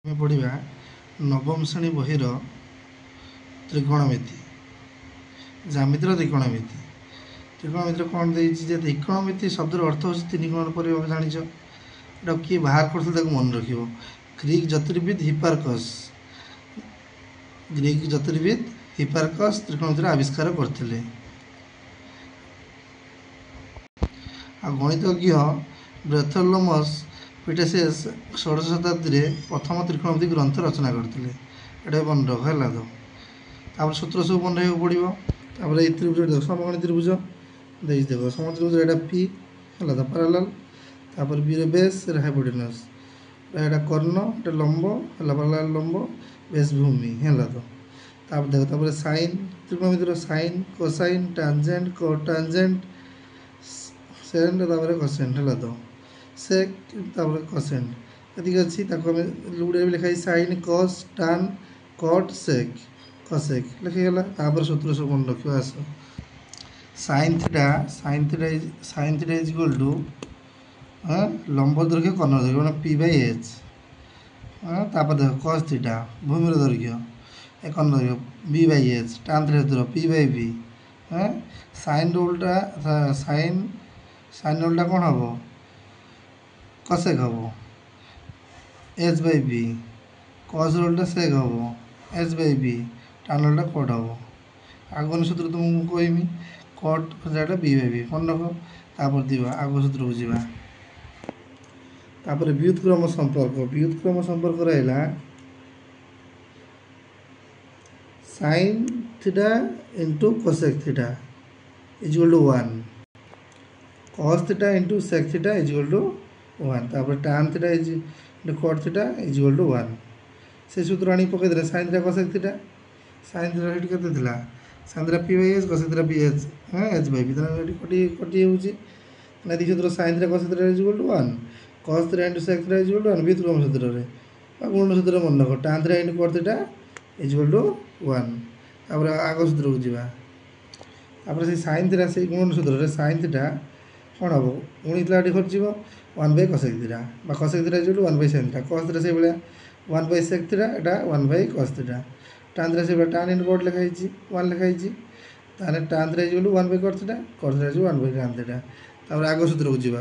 ଆମେ ପଢ଼ିବା ନବମ ଶ୍ରେଣୀ ବହିର ତ୍ରିକୋଣମିତି, ଜ୍ୟାମିତିର ତ୍ରିକୋଣମିତି। ତ୍ରିକୋଣମିତିରେ କ'ଣ ଦେଇଛି ଯେ ତ୍ରିକୋଣମିତି ଶବ୍ଦର ଅର୍ଥ ହେଉଛି ତିନି କୋଣ ପରି ଜାଣିଛ। ଏଇଟା କିଏ ବାହାର କରିଥିଲେ ତାକୁ ମନେ ରଖିବ। ଗ୍ରୀକ୍ ଜ୍ୟୋତିର୍ବିଦ୍ ହିପାର୍କସ୍ ତ୍ରିକୋଣମିତିର ଆବିଷ୍କାର କରିଥିଲେ। ଆଉ ଗଣିତଜ୍ଞ ବ୍ରେଥଲୋମସ୍ ପିଟେସେସ୍ ଷୋଡ଼ଶ ଶତାବ୍ଦୀରେ ପ୍ରଥମ ତ୍ରିକୋଣମିତି ଗ୍ରନ୍ଥ ରଚନା କରିଥିଲେ। ଏଇଟା ମନେ ରଖ ହେଲା ତ। ତାପରେ ସୂତ୍ର ସବୁ ମନେ ରଖିବାକୁ ପଡ଼ିବ। ତାପରେ ଏଇ ତ୍ରିଭୁଜ ଦେଖ, ସମକୋଣୀ ତ୍ରିଭୁଜ ଦେଇଛି ଦେଖ, ସମତ୍ରିଭୁଜ ଏଇଟା ପି ହେଲା ତ, ପାରାଲାଲ। ତାପରେ ବିରେ ବେସ୍, ଏଇଟା ହାଇପୋଟେନସ୍, ଏଇଟା କର୍ଣ୍ଣ, ଏଇଟା ଲମ୍ବ ହେଲା, ପାରାଲାଲ ଲମ୍ବ, ବେସ୍ ଭୂମି ହେଲା ତ। ତାପରେ ଦେଖ, ତାପରେ ସାଇନ୍, ତ୍ରିକୋଣମିତିର ସାଇନ୍, କୋସାଇନ୍, ଟାଞ୍ଜେଣ୍ଟ, କୋଟାଞ୍ଜେଣ୍ଟ, ସେଣ୍ଟ, ତାପରେ କସେଣ୍ଟ ହେଲା ତ, ସେକ୍, ତାପରେ କସେଣ୍ଟ, ଏତିକି ଅଛି। ତାକୁ ଆମେ ଲୁଡ଼ରେ ବି ଲେଖା ହେଇଛି sine, cos, tan, cot, sec, cosec ଲେଖିଗଲା। ତାପରେ ସୂତ୍ର ସବୁ ମନେ ରଖିବା ଆସ। Sine theta is equal to ଲମ୍ବ ଦୈର୍ଘ୍ୟ କର୍ଣ୍ଣ ଦୈର୍ଘ୍ୟ ମାନେ ପି ବାଇ ଏଚ୍। ତାପରେ ଦେଖ କସ୍ ଥିଟା ଭୂମିର ଦୈର୍ଘ୍ୟ, ଏ କର୍ଣ୍ଣ ଦୈର୍ଘ୍ୟ ବି ବାଇ ଏଚ୍, ଟାନ୍ ଥିଟା ସୂତ୍ର ପି ବାଇ ବି। ସାଇନ୍ ଉଲ୍ଟା କ'ଣ ହେବ? କସେକ୍ ହେବ, ଏଚ୍ ବାଇ ବି। କସ୍ ଉଲ୍ଟା ସେକ୍ ହେବ, H by B. Tan Ulta cut ହେବ। ଆଗୁଆ ସୂତ୍ର ତୁମକୁ କହିମି, କଟ୍ ସେଟା ବି ବାଇ ବି ମନେ ରଖ। ତାପରେ ଯିବା ଆଗ ସୂତ୍ରକୁ ଯିବା। ତାପରେ ବ୍ୟୁତ୍କ୍ରମ ସମ୍ପର୍କ ରହିଲା sine theta into cosec theta is equal to 1, cos theta into sec theta is equal to 1, ତାପରେ tan theta into cot theta is equal to 1। ସେ ସୂତ୍ର ଆଣିକି ପକାଇଦେଲେ sine theta cosec theta. Sine theta ସେଠି କେତେ ଥିଲା? Sine theta P by H, cosec theta P H, H by B. ତାହେଲେ ଏଠି କଟି ହେଉଛି। ଏତିକି ସୂତ୍ର sine theta cosec theta is equal to 1, cos theta into sec theta is equal to 1 ବ୍ୟୁତ୍କ୍ରମ ସୂତ୍ରରେ, ବା ଗୁଣନ ସୂତ୍ରରେ ମନେ ରଖ। Tan theta into cot theta is equal to 1। ତାପରେ ଆଗ ସୂତ୍ରକୁ ଯିବା। ତାପରେ ସେଇ ସାଇନ୍ ଥିଟା, ସେଇ ଗୁଣନ ସୂତ୍ରରେ ସାଇନ୍ ଥିଟା କ'ଣ ହେବ? ଗୁଣିଥିଲା ଏଠି ଖର୍ଚ୍ଚିବ 1 ବାଇ କୋସେକ୍ ଥିଟା, ବା cosec theta is equal to 1 by sine theta. Cos theta ସେଇଭଳିଆ 1 ବାଇ ସେକ୍ ଥିଟା, ଏଇଟା 1 by cos theta. Tan theta ସେଇଭଳିଆ ଟାନ୍ ଇଣ୍ଟୁ କଟ୍ ଲେଖା ହେଇଛି, 1 ଲେଖା ହେଇଛି। ତାହେଲେ tan theta is equal to 1 by cot theta, cot theta is 1 by tan theta. ତାପରେ ଆଗ ସୂତ୍ରକୁ ଯିବା।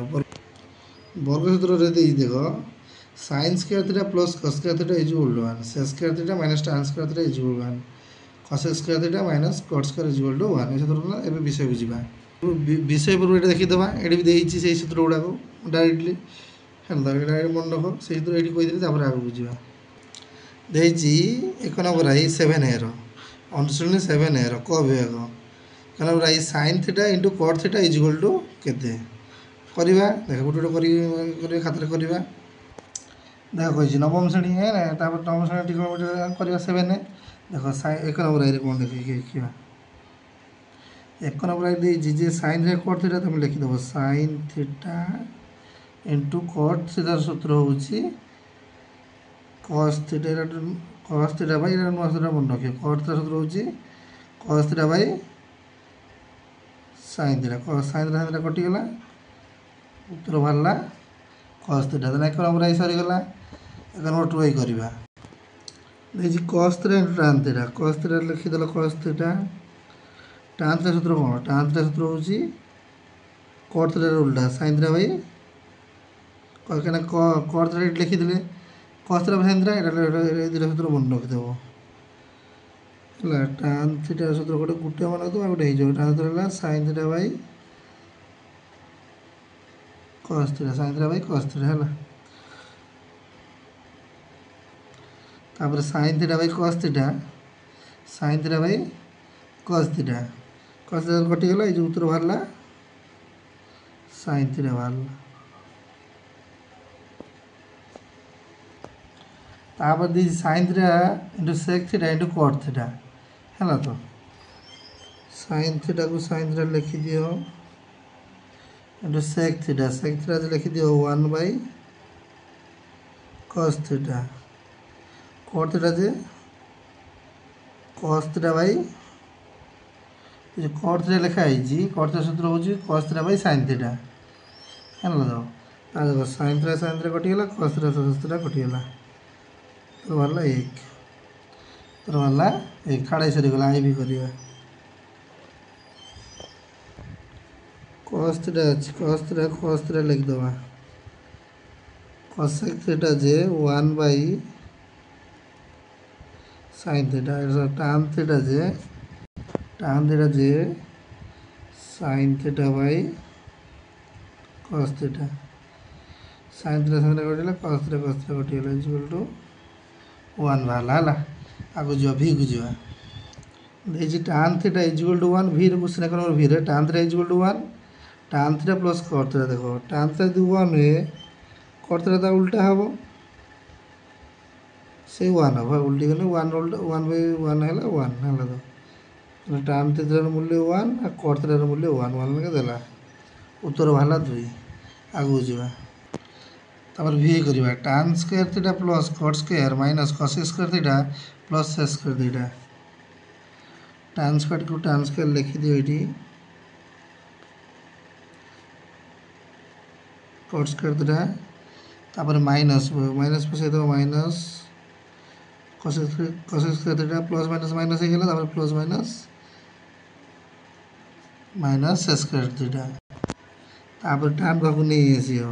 ବର୍ଗ ସୂତ୍ରରେ ଦେଇଛି ଦେଖ, sine square theta plus cos square theta is equal to 1, sec square theta minus tan square theta is equal to 1, cosec square theta minus cot square is equal to 1। ଏ ସୂତ୍ର ଏବେ ବିଷୟକୁ ଯିବା। ବିଷୟ ପୂର୍ବରୁ ଏଇଟା ଦେଖିଦେବା। ଏଠି ବି ଦେଇଛି ସେଇ ସୂତ୍ର ଗୁଡ଼ାକ ଡାଇରେକ୍ଟଲି ହେଲା, ଏଇଟା ମନେ ରଖ। ସେଇ ସୂତ୍ର ଏଇଠି କହିଦେଲି। ତାପରେ ଆଗକୁ ଯିବା। ଦେଇଛି 1 ନମ୍ବର ଆଇ 7a ଅନୁଶୀଳନୀ 7a କ ବିଭାଗ। 1 number I sine theta into cot theta is equal to କେତେ? କରିବା ଦେଖ, ଗୋଟେ କରିବା, ଖାତାରେ କରିବା। ଦେଖ କହିଛି ନବମ ଶ୍ରେଣୀ, ତାପରେ ନବମ ଶ୍ରେଣୀ ତ୍ରିକୋଣମିତି କରିବା 7a। ଦେଖ 1 ନମ୍ବର ଆଇରେ କ'ଣ ଦେଖିବା। 1 ନମ୍ବର ଆଇ ଦେଇଛି ଯେ ସାଇନ୍ ରେ କଟ୍ ଥିଟା, ତୁମେ ଲେଖିଦେବ ସାଇନ୍ ଥିଟା ଇଣ୍ଟୁ କଟ୍ ଥିଟାର ସୂତ୍ର ହେଉଛି କସ୍ ଥିଟା ବାଇ, ଏଇଟା ନୂଆ ସୂତ୍ର ମନେ ରଖିବ। କଟ୍ ଥିଟାର ସୂତ୍ର ହେଉଛି cos theta by sine theta. Sine theta କଟିଗଲା, ଉତ୍ତର ବାହାରିଲା କସ୍ ଥିଟା। ତାହେଲେ 1 ନମ୍ବର ଆଇ ସରିଗଲା। 1 ନମ୍ବର 2 ଆଇ କରିବା। ଦେଇଛି cos theta into tan theta. Cos theta ଲେଖିଦେଲ କସ୍ ଥିଟା। ଟାନ୍ ଥିଟା ସୂତ୍ର କ'ଣ? ଟାନ୍ ଥିଟା ସୂତ୍ର ହେଉଛି କଟ୍ ଥିଟାର ଉଲ୍ଟା ସାଇନ୍ ଥିଟା ବାଇ, କାହିଁକିନା କଟ୍ ଥିଟା ଏଠି ଲେଖିଥିଲେ, cos theta by sine theta, ଏଇ ଦୁଇଟା ସୂତ୍ର ମନେ ରଖିଦେବ ହେଲା। ଟାନ୍ ଥିଟାର ସୂତ୍ର ଗୋଟେ ମନେ ରଖିଦେବ, ଆଉ ଗୋଟେ ହେଇଯିବ। ଟାନ୍ ସୂତ୍ର ହେଲା sine theta by cos theta, sine theta by cos theta ହେଲା। ତାପରେ sine theta by cos theta, sine theta by cos theta, cos theta କଟିଗଲା। ଏଇ ଯେଉଁ ଉତ୍ତର ବାହାରିଲା ସାଇନ୍ ଥିଟା ବାହାରିଲା। ତାପରେ ଦେଇଛି sine theta into sec theta into cot theta ହେଲା ତ। ସାଇନ୍ ଥିଟାକୁ ସାଇନ୍ ଥିଟା ଲେଖିଦିଅ ଇଣ୍ଟୁ ସେକ୍ ଥିଟା ଲେଖିଦିଅ 1 by cos theta. Cot theta ଯେ cos theta by, cot theta ଲେଖା ହେଇଛି, କଟ୍ ଥିଟା ସୂତ୍ର ହେଉଛି cos theta by sine theta ହେଲା ତ। ତାହେଲେ ଦେଖ ସାଇନ୍ ଥିଟା କଟିଗଲା, କସ୍ ଥିଟା କଟିଗଲା। तो वाला 1 तो वाला 1 ठाड़ाई सरीगला आई भी करिया cos थीटा अच्छी cos थीटा लिख दवा cosec theta J 1 by sin theta tan theta J sin theta by cos theta sin theta संगे कटिला cos थीटा कटिला इक्वल टू 1 बाहला हला आगो जो भी गुजवा देखिए tan थीटा इक्वल टू 1 भी रे क्वेश्चन कर भी रे tan theta equal to 1 tan theta plus cot theta देखो tan थीटा दि 1 रे cot थीटा ता उल्टा हबो से 1 हबो उल्टी गले 1 उल्टा 1 बाय 1 हैला 1 हैला तो tan थीटा मूल्य 1 और cot थीटा मूल्य 1 1 के देला उत्तर भाला 2 आगो जीवा तबर भी करबा tan square theta plus cot square minus cos square theta plus sin square theta tan square को tan स्क्वायर लिखि दियो एठी cot स्क्वायर थीटा तबर माइनस पे से तो minus cos square theta plus minus हे गेला तबर plus minus sin square theta तबर tan को नहीं एसियो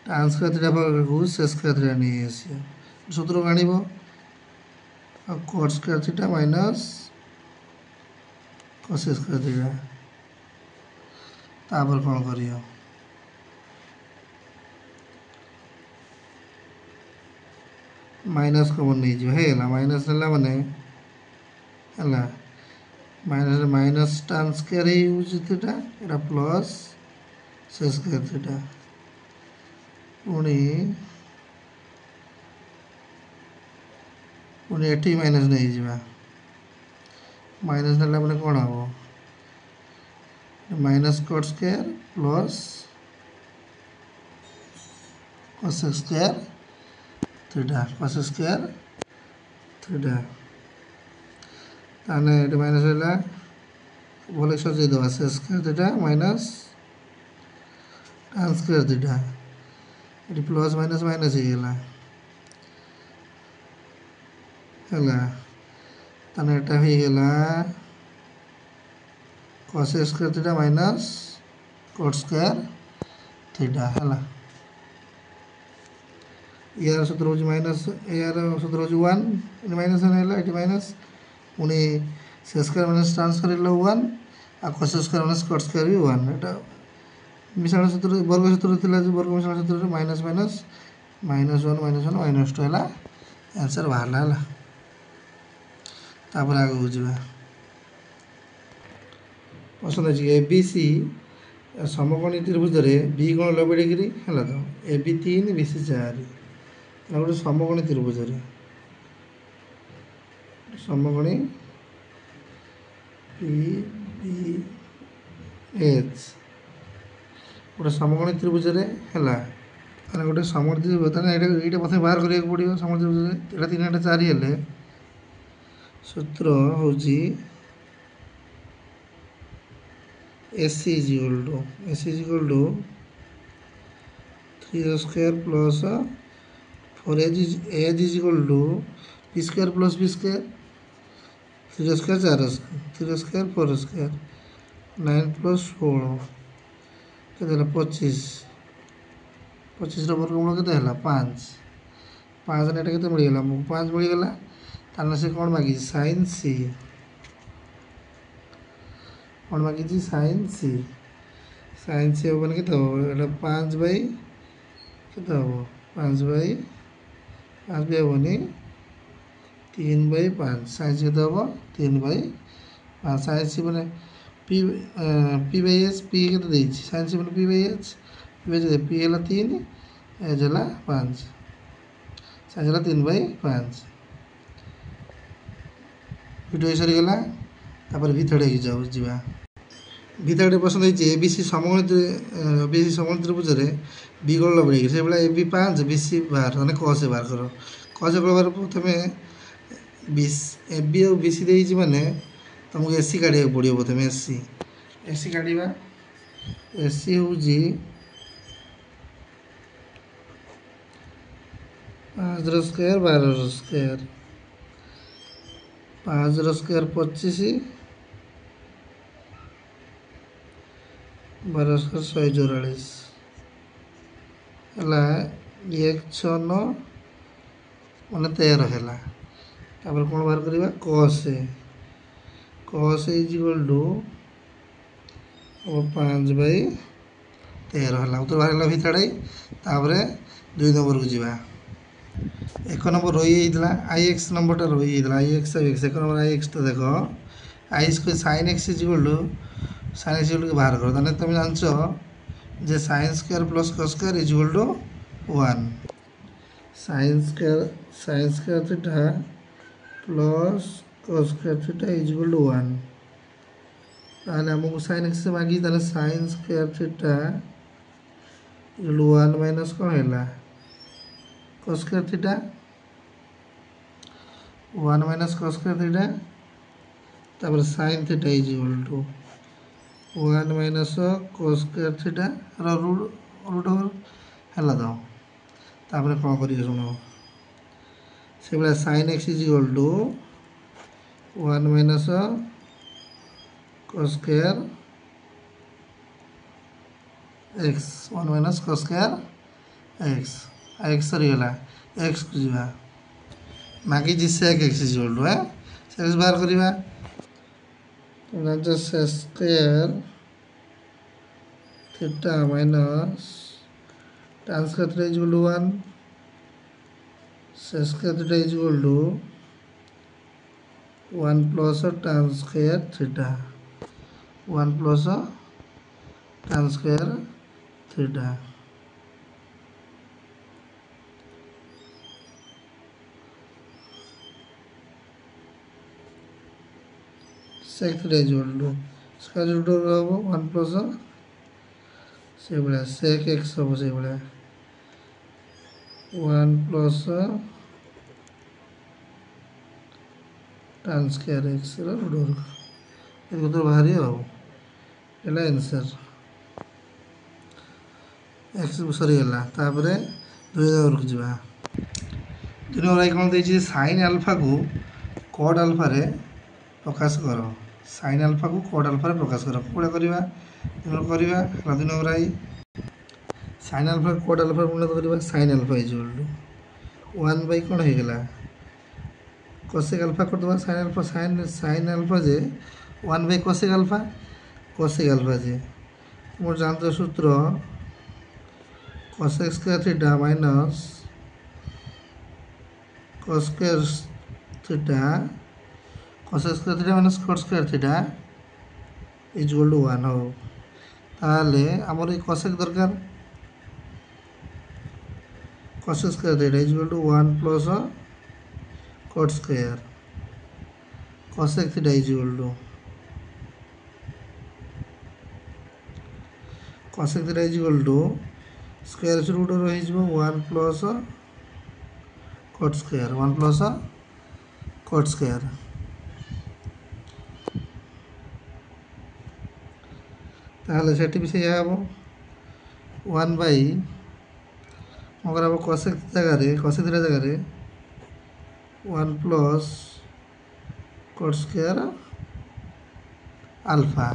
tan स्क्वायर थीटा को sin स्क्वायर थीटा नहीं एसियो सूत्र गाणीबो cot square theta minus cos square theta तापर कोन करियो माइनस कॉमन नहीं जो है माइनस नेला माने हला माइनस tan स्क्वायर ही यूज थीटा एटा प्लस sin स्क्वायर थीटा पुणी एटी माइनस नहीं जीवा माइनस नेला माने कोन हबो minus cot square plus cos square theta ताने एटा माइनस होला बोले सजे दवा sin square theta minus tan square theta एटी प्लस माइनस ही गेला हला ताने एटा ही गेला cos square theta minus cot square theta हला यार सूत्र हो माइनस यार सूत्र हो 1 इन माइनस नेला एटी माइनस पुणी sin square minus tan square ला 1 आ cos square minus cot square भी 1 एटा मिश्रण सूत्र वर्ग सूत्र थिला जो वर्ग मिश्रण सूत्र माइनस 1 -1 -2 हला आंसर बाहरला हला तापर आगे बुझबा पसंद अछि एबीसी समकोणी त्रिभुज रे बी कोण 90 डिग्री हला तो एबी 3 बीसी 4 गोटे समकोणी त्रिभुज रे समकोणी पी बी एच गोटे समकोणी त्रिभुज रे हला अरे गोटे समकोणी त्रिभुज ताने एटा प्रथम बाहर करिया पड़ियो समकोणी त्रिभुज रे एटा 3 एटा 4 हेले सूत्र होजी AC is equal to 3 square plus 4 is equal to p square plus b square 3 square 3 square 4 square 9 plus 4 केते 25 रो वर्गमूल केते हला 5 ने एटा केते मिल गेला 5 मिल गेला ताने से कोन मागी sin c कोन मागी जी sin c होबन केते हो एटा 5 बाई केते हो 5 बाई 5 भी होबनी 3 बाई 5 sin c केते हो 3 बाई 5 sin c माने p बाई h p केते देछि sin c माने p बाई h p हला 3 h हला 5 sin हला 3 बाई 5 वीडियो सरी गला तापर भीतरे की जाऊ जीवा भीतरे पसंद है एबीसी समकोणी त्रिभुज रे बी गोल लबड़ी से बेला एबी 5 बीसी बाहर माने cos बाहर करो cos बाहर प्रथमे 20 एबी और बीसी देछि माने तुमको एसी काढिया पड़ियो प्रथमे एसी काढिबा एसी हो जी 5 ର ସ୍କୋୟାର 12 ର ସ୍କୋୟାର 5 ର ସ୍କୋୟାର 25 12 ସ୍କୋୟାର 144 ହେଲା 169 ମାନେ 13 ହେଲା। ତାପରେ କ'ଣ ବାହାର କରିବା cos ଇଜ୍ ଇକ୍ୱାଲ୍ ଟୁ 5/13 ହେଲା। ଉତ୍ତର ବାହାରିଲା ଭିତରଟାଇ। ତାପରେ 2 ନମ୍ବରକୁ ଯିବା। 1 ନମ୍ବର ରହିଯାଇଥିଲା IX ନମ୍ବରଟା ରହିଯାଇଥିଲା IX ଆଉ X। 1 ନମ୍ବର IXଟା ଦେଖ I square sin X is equal two sin X is ବାହାର କର। ତାହେଲେ ତୁମେ ଜାଣିଛ ଯେ sin square plus cos square is equal to 1। sin square theta plus cos square theta is equal to 1। তাহলে আমাকে sin x মাগি তাহলে sin square theta equal 1 minus কোন হলা cos square theta 1 minus cos square theta তারপর sin theta is equal to 1 minus cos square theta র root over হলা দাও। তারপরে কোন করিয়ে শুনো সেগুলা sin x is equal to 1 minus cos square x 1 minus cos square x x सरीगला x को जीवा मागी जी sec x is equal to sec x बाहर करिवा तो ना sec square theta minus tan square theta is equal to 1 sec square theta is equal to 1 plus tan square theta 1 plus tan square theta sec theta is equal to square root of 1 plus से बड़ा sec x हो से बड़ा 1 plus tan square x ର root ଏଇ ତ ବାହାରି ଆଉ ହେଲା आंसर x ସରିଗଲା। ତାପରେ 2 ନମ୍ବରକୁ ଯିବା। 2 ନମ୍ବର ଆଇ କ'ଣ ଦେଇଛି sin alpha କୁ cot alpha ରେ ପ୍ରକାଶ କର। sin alpha କୁ cot alpha ରେ ପ୍ରକାଶ କର। କୋଉଟା କରିବା କରିବା 2 ନମ୍ବର ଆଇ sin alpha କୁ cot alpha ରେ ପରିଣତ କରିବା sin alpha is equal to 1 Bai କ'ଣ ହେଇଗଲା cosec alpha करदबा sin alpha J 1 by cosec alpha जे मोर जानते सूत्र cosec square theta minus cos square theta cosec square theta minus cot square theta is equal to 1 हो। ताले हमर ई cosec दरकार cosec square theta is equal to 1 plus cot square cosec theta is equal to cosec theta is equal to square root of 1 plus cot square 1 plus cot square ताहले सेठी भी से आबो 1 by मगर अब cosec जगह रे cosec theta जगह रे 1 plus cot square alpha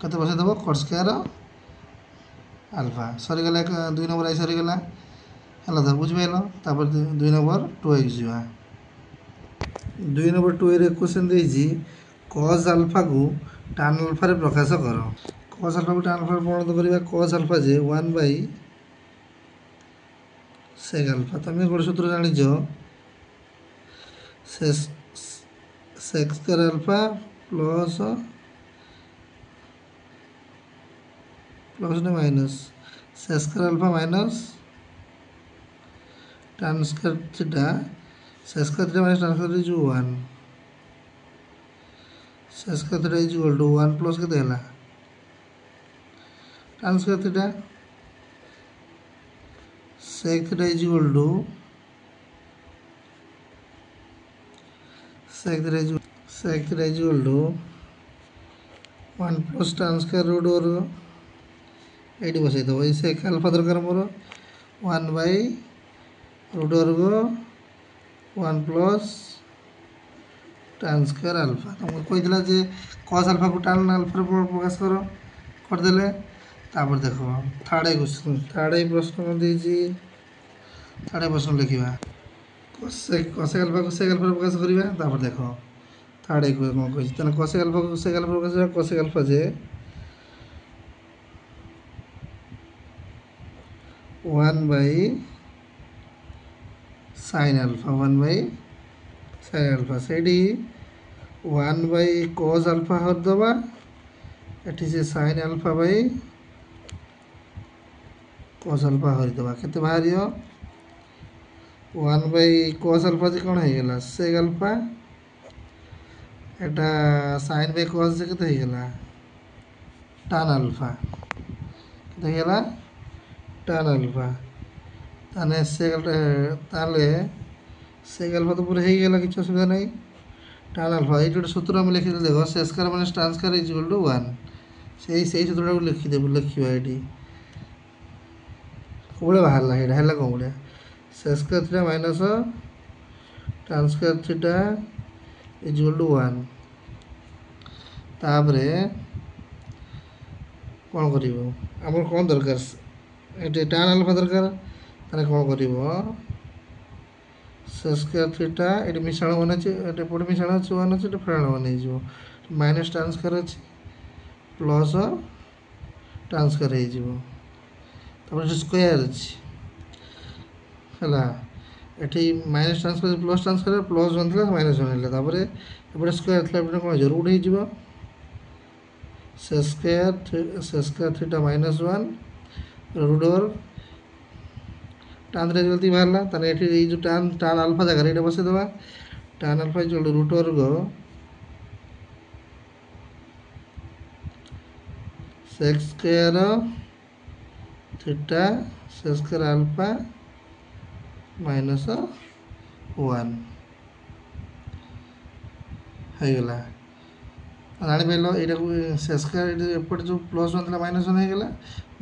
कते बसे देबो cot square alpha सरीगला 2 नंबर आई सरीगला हला त बुझबेलो तापर 2 नंबर 2 आई जिवा 2 नंबर 2 रे क्वेश्चन देजी cos alpha को tan alpha रे प्रकाश करो। cos alpha को tan alpha रे परिणत करिवा cos alpha J 1 by sec alpha तमे गोटे सूत्र जानि जो sec square alpha plus ने minus sec square alpha minus tan square theta sec square theta minus tan square is 1 sec square theta is equal to 1 plus के देला tan square theta sec theta is equal to sec theta is equal to 1 plus tan square root over एटी बसई दो sec alpha दरकार मोर 1 by root वर्ग 1 plus tan square alpha तुमको कही जे cos alpha को tan अल्फा प्रकाश करदे तापर देखो थार्ड प्रश्न कौन दीजिए थार्ड प्रश्न लिखा कोसेक अल्फा कोसेक अल्फा प्रकाश करवा तापर देखो थार्ड कौन कही कोसेक अल्फा कोसेक अल्फा प्रकाश कोसेक अल्फा जे 1 by sin alpha 1 by sin alpha से 1 बाई cos अल्फा हरदबा एटी से sin alpha by cos alpha हरदबा केते बाहर 1 बाई cos अल्फा जे कौन है गला sec alpha Etah sin by cos जे केते गला tan अल्फा केते गला tan अल्फा ताने sec ताले sec अल्फा तो पूरा हो गला किछ असुविधा नहीं tan अल्फा ये सूत्र हम लिखि देखो sec square minus tan square is equal to 1 से सूत्रटा को लिखि देबो लिखिबा एटी कोबळे बाहरला हेडा हैला कोबळे sec square theta minus tan square theta is equal to 1 तापरे कोन करिवो हमर कोन दरकार एटी tan अल्फा दरकार ताने कोन करिवो sec स्क्वायर थीटा एटी मिश्रण बने छै एटी पड मिश्रण छै 1 छै एटी फेरण बने जो माइनस tan स्क्वायर छै प्लस tan स्क्वायर हे जिवो तापर स्क्वायर छै हला eighty minus tan square plus 1 थला माइनस 1 हला तापर एपडे स्क्वायर थला एपडे कोन रूट हे जिवो sec square theta minus 1 root over tan रे जल्दी बाहरला तने एटी ए जो tan अल्फा जगह एटा बसे देबा tan अल्फा इज रूट वर्ग sec square theta sec square alpha minus 1 है गला जानि पेलो एटा को sec स्क्वायर एपट जो प्लस 1 थला माइनस 1 है गला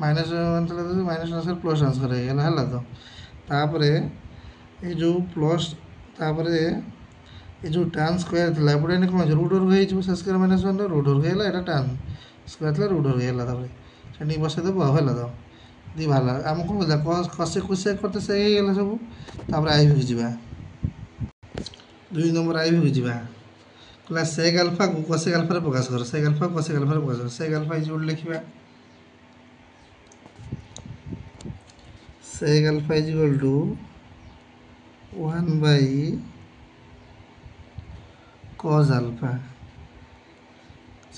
माइनस 1 थला तो माइनस 1 से प्लस ट्रांसफर है गला हला तो तापरे ये जो प्लस तापरे ये जो tan स्क्वायर थला एपटे ने कोन रूट वर्ग हे जो sec स्क्वायर माइनस 1 रूट वर्ग हैला एटा tan स्क्वायर थला रूट वर्ग हैला तापरे सेनी बसे देबो हैला तो दी भाला हम को बोला cos कोसेक करते से हे गेला सब तापरे आई भी जिबा 2 नंबर आई भी जिबा क्लास sec अल्फा को कोसेक अल्फा रे प्रकाश कर sec अल्फा कोसेक अल्फा रे प्रकाश कर sec अल्फा इज इक्वल लिखिबा sec alpha is equal to 1 by cos alpha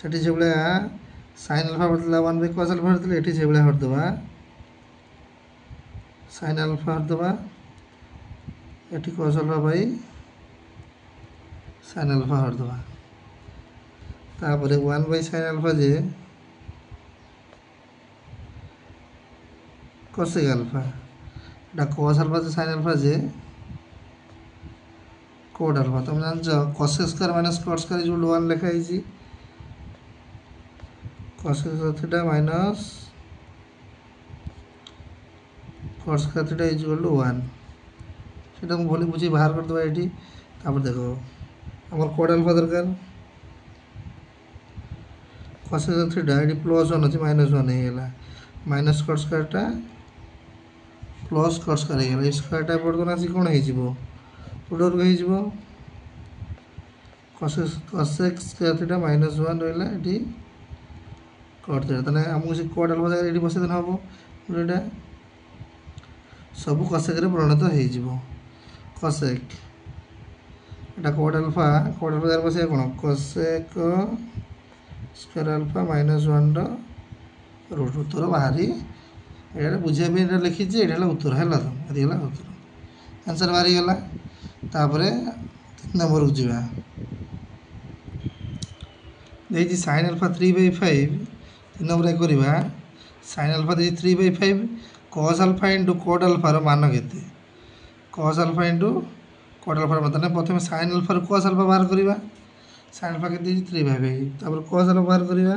सेठी जेबले sin अल्फा बदला 1 बाई cos अल्फा बदला एठी जेबले हट दबा sin अल्फा हट दबा एठी cos alpha by sin alpha हट दबा तापरे 1 बाई sin अल्फा जे cosec अल्फा एटा cos अल्फा से sin अल्फा जे cot अल्फा तुम जान जो cos square minus cot square is 1 लिखा है जी cos theta minus cot square theta is equal to 1 सेटा को भली बुझी बाहर कर दबा एठी तापर देखो हमर cot अल्फा दरकार cos थीटा एठी प्लस 1 अछि माइनस 1 हे गेला माइनस cot स्क्वायर टा प्लस cot स्क्वायर हे गेला स्क्वायर टा पड़ कोना सी कोन हे जिवो रूट वर्ग हे जिवो cosec स्क्वायर थीटा माइनस 1 रहला एठी cot थीटा तने हमहु से cot अल्फा जगह एठी बसे देन हबो एटा सब cosec रे परिणत हे जिवो cosec एटा cot अल्फा जगह बसे कोन cosec स्क्वायर अल्फा माइनस 1 रो रूट उत्तर बाहरी एटा बुझे पे एटा लिखि जे एटा उत्तर हैला तो एदी हला उत्तर आंसर बाहरी गेला तापरे 3 नंबर को जिबा देजी sin अल्फा 3/5 3 नंबर करिबा sin अल्फा दे 3/5 cos alpha into cot alpha रो मान केते cos alpha into cot alpha रो मतलब प्रथम sin अल्फा रो cos अल्फा बाहर करिबा sin अल्फा केते 3/5 तापर cos अल्फा बाहर करिबा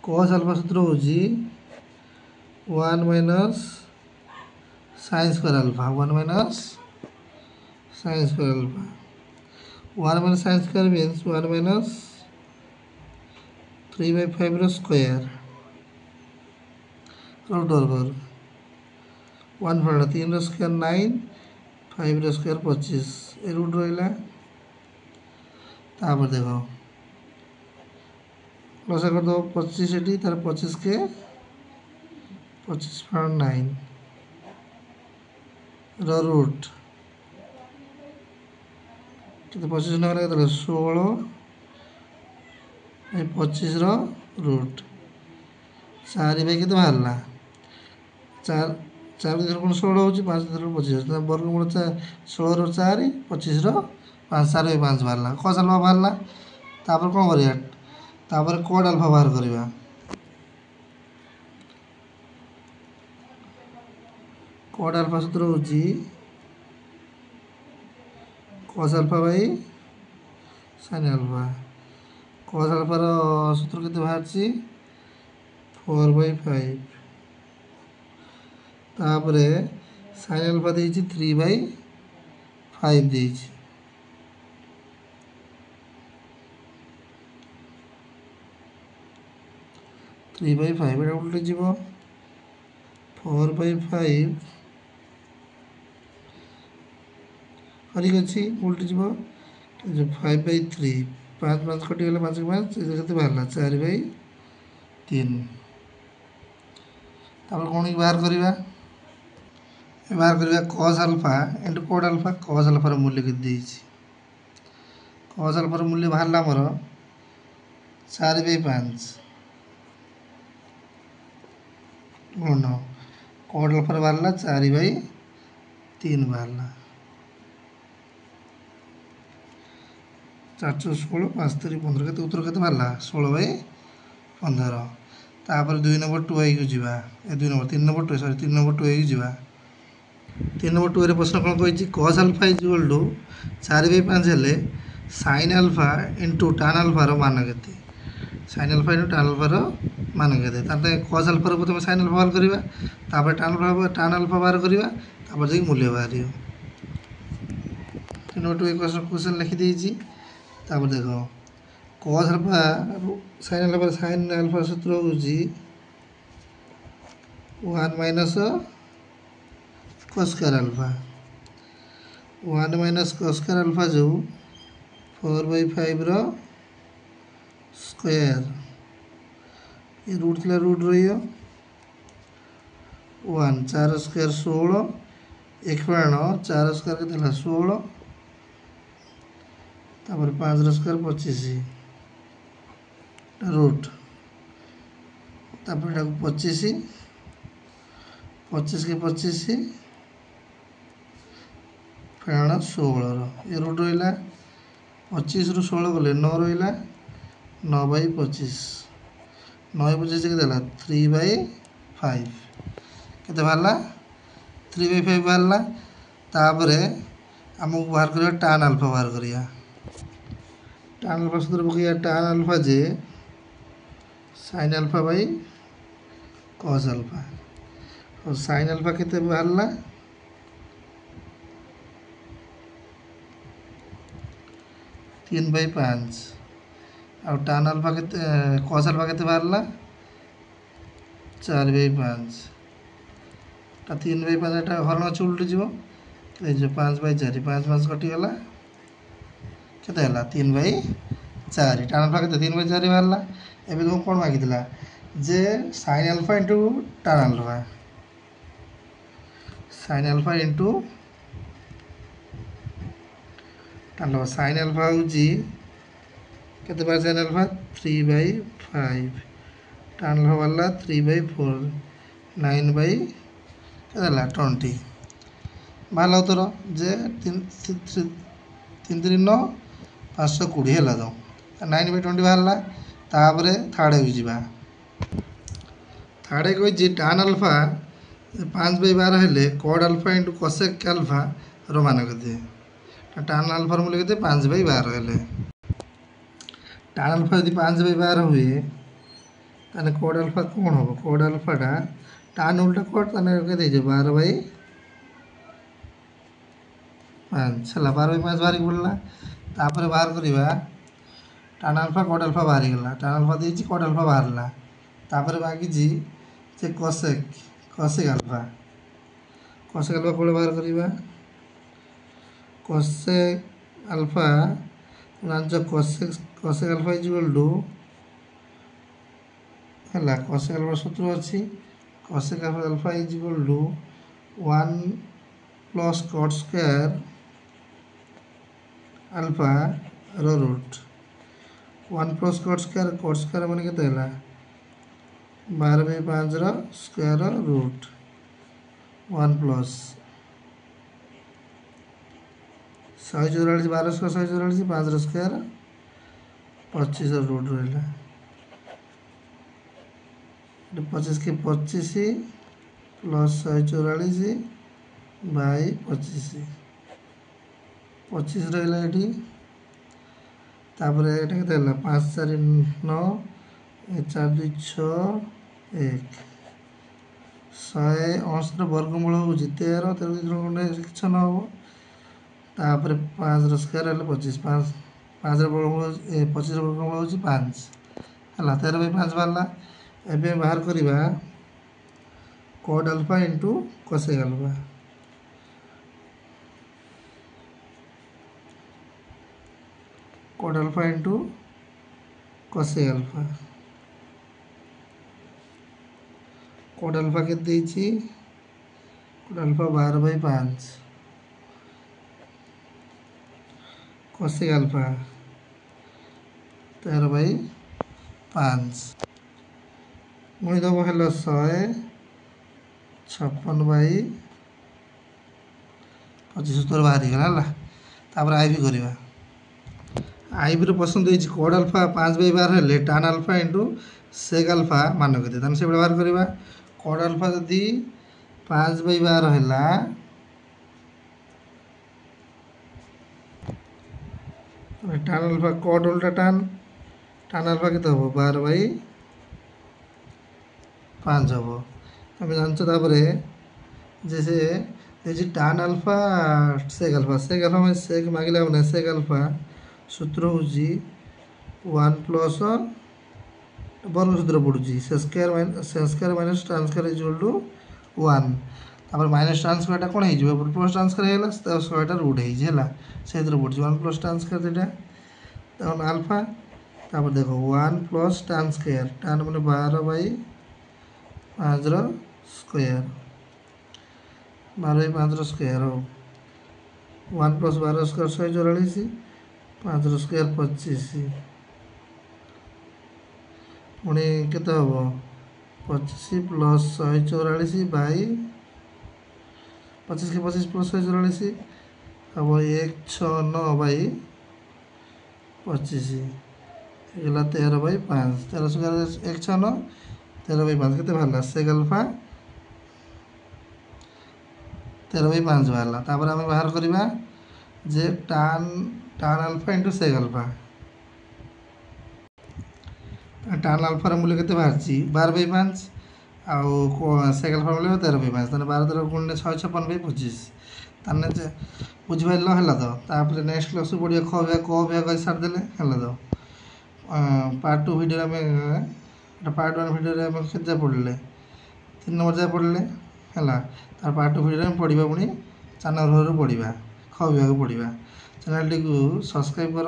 cos अल्फा सूत्र हो जी 1 minus sine square alpha 1 minus sine square alpha 1 minus sine square means 1 minus 3/5 रो स्क्वायर रूट ओवर 1 फल 3 रो स्क्वायर 9 5 रो स्क्वायर 25 ए रूट रहा तापर देखो लसा कर दो 25 एटी तार 25 के 25 फल 9 रो रूट तो 25 नगर के 16 25 रो रूट 4 बाई के बाहर 4 4 कौन 16 हो 5 25 वर्गमूल 16 रो 4 25 रो 5 4 बाई 5 बाहर कस अल्फा बाहर तापर कौन करिया तापर कोड अल्फा बाहर करवा कोड अल्फा सूत्र होची cos alpha by sin alpha cos alpha रो सूत्र केते बाहरची 4/5 तापरे sin अल्फा देची 3/5 देची 3/5 एटा उल्टे जीवो 4/5 हरिक अच्छी उल्टे जीवो जो 5/3 5 5 कटी गला 5 5 केते बाहरला 4/3 तापर कोन बाहर करबा cos alpha into cot alpha cos alpha रो मूल्य केते देची cos अल्फा रो मूल्य बाहरला हमर 4/5 गुण कोड अल्फा बाहरला 4/3 बाहरला 416 5 3 15 के उत्तर के बाहरला 16/15 तापर 2 नंबर 2 आई को जीवा ए 2 number 3 number 2 sorry 3 number 2 I को जीवा 3 नंबर 2 रे प्रश्न कोन कहिछि cos अल्फा इक्वल टू 4/5 हेले sin alpha into tan alpha रो मान केते sin alpha into tan alpha रो मान केते ताते cos अल्फा रो प्रथम sin अल्फा बाहर करबा तापर tan अल्फा बाहर करबा तापर जे मूल्य बाहरियो 3 नंबर 2 एक क्वेश्चन लिखि देछि तापर देखो cos अल्फा sin अल्फा सूत्र होछि 1 minus cos square alpha 1 minus cos square alpha जो 4/5 रो स्क्वायर ये रूट थला रूट रहियो 1 4 स्क्वायर 16 1 बाण 4 स्क्वायर के देला 16 तापर 5 रो स्क्वायर 25 रूट तापर 25 25 के 25 प्राण 16 रो ये रूट रहा 25 रु 16 गले 9 रहा 9/25 9/25 के देला 3/5 केते बाहरला 3/5 बाहरला तापरे हमको बाहर करिया tan अल्फा बाहर करिया tan अल्फा सूत्र बकिया tan alpha J sin alpha by cos alpha और sin अल्फा केते बाहरला 3/5 और tan अल्फा के cos अल्फा के बाहरला 4/5 ता 3/5 एटा हरण अच्छे उल्टे जीव ए जो 5/4 5 5 कटि गला केते हला 3/4 tan अल्फा के 3/4 बाहरला एबे तुम कोन मागितला जे sin alpha into tan alpha sin alpha into tan alpha sin alpha होजी केते बार sin अल्फा 3/5 tan अल्फा वाला 3/4 9/20 बाहला उत्तर जे 3 3 9 520 है तो 9/20 बाहरला तापर थर्ड हो जावा थर्ड कही tan अल्फा 5/12 हेले cos alpha into cosec alpha रो मान केते tan अल्फा मूल्य केते 5/12 हेले tan अल्फा यदि 5/12 हुए ताने cos अल्फा कौन हो cos अल्फा tan उल्टा cos ताने केते 12/12 5 है 12/5 बाहर पड़ा तापर बाहर करवा tan अल्फा cot अल्फा बाहरी गला tan अल्फा देछि cot अल्फा बाहरला तापर बाकी जी जे cosec अल्फा कोले बाहर करवा cosec अल्फा जो cosec alpha is equal to है cosec अल्फा सूत्र अच्छी cosec alpha is equal to 1 plus cot square alpha रो रूट 1 प्लस cot स्क्वायर मैंने के 12/5 square root 1 plus 144 12 square 144 5 square 25 root रहा 25 के 25 प्लस 144 बाई 25 25 रहा ये तापर ये 5 4 9 4 2 6 1 169 वर्गमूल हो 13 13 6 न हो तापर 5 स्क्वायर है 25 5 वर्गमूल 25 वर्गमूल हो 5 है 13/5 बाहर एवं बाहर करवा cot alpha into cosec alpha cot alpha into cosec alpha cot alpha के देछि cot अल्फा 12/5 cosec अल्फा 13/5 मुझे दब है 156/25 उत्तर बाहरी गला तापर आई भी करवा आई भी पसंद होती cot alpha 5/12 हेल्ले tan alpha into sec alpha मान के से बाहर करवा cot अल्फा जदि 5/12 है tan अल्फा cot उल्टा tan अल्फा के हम 12/5 हम तुम जानपर जैसे tan अल्फा sec अल्फा में sec मांगला हमने sec अल्फा सूत्र हूँ 1 प्लस वर्ग सूत्र पड़ुची sec square minus tan square is equal to 1 तापर माइनस tan स्क्वायर कौन हो प्लस tan स्क्वायर है स्क्वायर रूट है से पड़ुची 1 प्लस tan स्क्वायर तक अल्फा तापर देखो 1 प्लस tan स्क्वायर tan मैंने 12/5 स्क्वायर 12/5 स्क्वायर हो 1 प्लस 12 स्क्वायर 144 5 स्क्वायर 25 पुणी के 25 प्लस 144 बाई 25 के 25 प्लस 144 हम 169/25 गला 13/5 13 स्क्वायर 169 13/5 के बाहर sec अल्फा 13/5 बाहर तापर आम बाहर करवा जे tan alpha into sec alpha tan अल्फार मूल्य के बाहर 12/5 आउ sec अल्फा मूल्य 13/5 तेना 12 13 गुण 656/25 ताने बुझिपार है तो तापर नेक्स्ट क्लास पढ़िया क विभाग सारिदे है तो पार्ट 2 भिडियो पार्ट 1 भिडियो के पढ़ले 3 नंबर जाए पढ़ले है पार्ट 2 भिडियो पढ़ा पुणी 4 नंबर पढ़ा ख विभाग पढ़ा चैनल टी सब्सक्राइब कर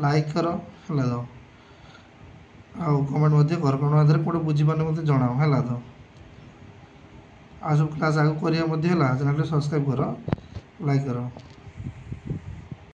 लाइक कर है तो आउ कमेंट कर कमेंट कौटे बुझीपारे मत जनाओ है तो आ सब क्लास आगे करा चैनल सब्सक्राइब कर लाइक कर।